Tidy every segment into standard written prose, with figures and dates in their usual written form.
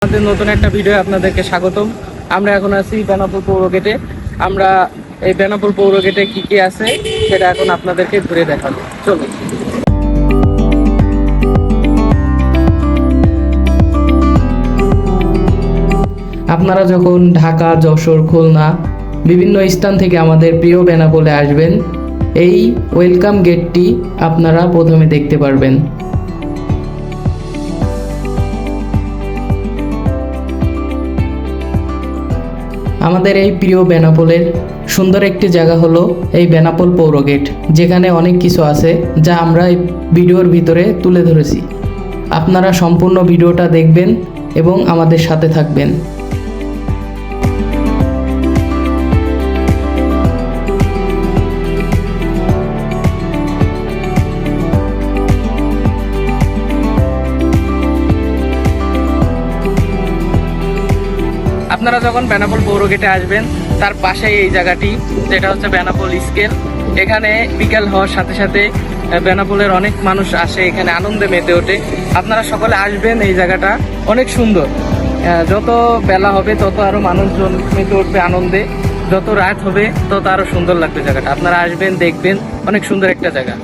আমাদের নতুন একটা ভিডিও আপনাদেরকে স্বাগতম। আমরা এখন আছি বেনাপোল পৌর গেটে। আমরা এই বেনাপোল পৌর গেটে কি কি আছে সেটা এখন আপনাদেরকে ঘুরে দেখাবো। চলুন। আপনারা যখন ঢাকা, যশোর, খুলনা বিভিন্ন স্থান থেকে আমাদের প্রিয় বেনাপোলে আসবেন, এই ওয়েলকাম গেটটি আপনারা প্রথমে দেখতে পারবেন। আমাদের এই প্রিয় বেনাপোলের সুন্দর একটি জায়গা হলো এই বেনাপোল পৌর গেট, যেখানে অনেক কিছু আছে যা আমরা এই ভিডিওর ভিতরে তুলে ধরেছি। আপনারা সম্পূর্ণ ভিডিওটা দেখবেন এবং আমাদের সাথে থাকবেন। আপনারা যখন বেনাপোল পৌর গেটে আসবেন, তার পাশেই এই জায়গাটি, যেটা হচ্ছে বেনাপোল স্কেল। এখানে বিকেল হওয়ার সাথে সাথে বেনাপোলের অনেক মানুষ আসে, এখানে আনন্দে মেতে ওঠে। আপনারা সকলে আসবেন, এই জায়গাটা অনেক সুন্দর। যত বেলা হবে তত আরো মানুষজন মেতে উঠবে আনন্দে, যত রাত হবে তত আরো সুন্দর লাগবে জায়গাটা। আপনারা আসবেন, দেখবেন, অনেক সুন্দর একটা জায়গা।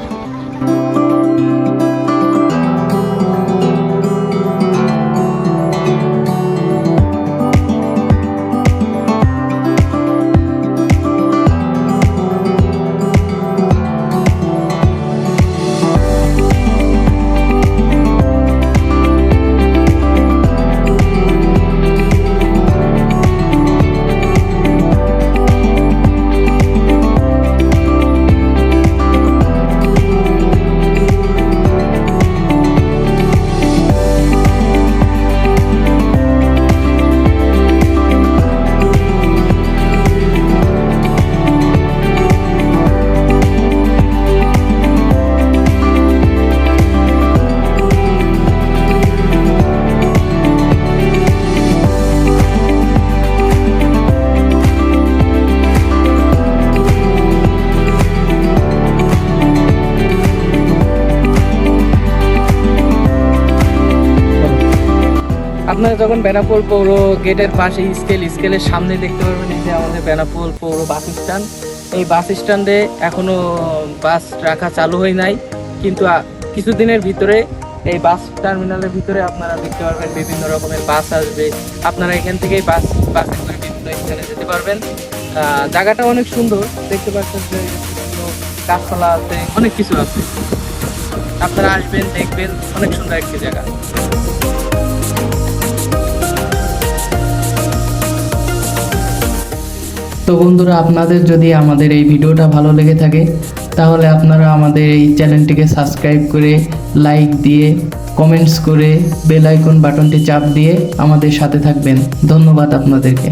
আপনারা যখন বেনাপোল পৌর গেটের পাশে স্কেলের সামনে দেখতে পারবেন এই যে আমাদের বেনাপোল পৌর বাস স্ট্যান্ড। এই বাস স্ট্যান্ডে এখনো বাস রাখা চালু হয় নাই, কিন্তু কিছুদিনের ভিতরে এই বাস টার্মিনালের ভিতরে আপনারা দেখতে পারবেন বিভিন্ন রকমের বাস আসবে। আপনারা এখান থেকেই বাসে করে বিভিন্ন স্থানে যেতে পারবেন। জায়গাটা অনেক সুন্দর, দেখতে পাচ্ছেন যে গাছপালা আছে, অনেক কিছু আছে। আপনারা আসবেন, দেখবেন, অনেক সুন্দর একটি জায়গা। তো বন্ধুরা, আপনাদের যদি আমাদের এই ভিডিওটা ভালো লেগে থাকে তাহলে আপনারা আমাদের এই চ্যানেলটিকে সাবস্ক্রাইব করে, লাইক দিয়ে, কমেন্টস করে, বেল আইকন বাটনটি চাপ দিয়ে আমাদের সাথে থাকবেন। ধন্যবাদ আপনাদেরকে।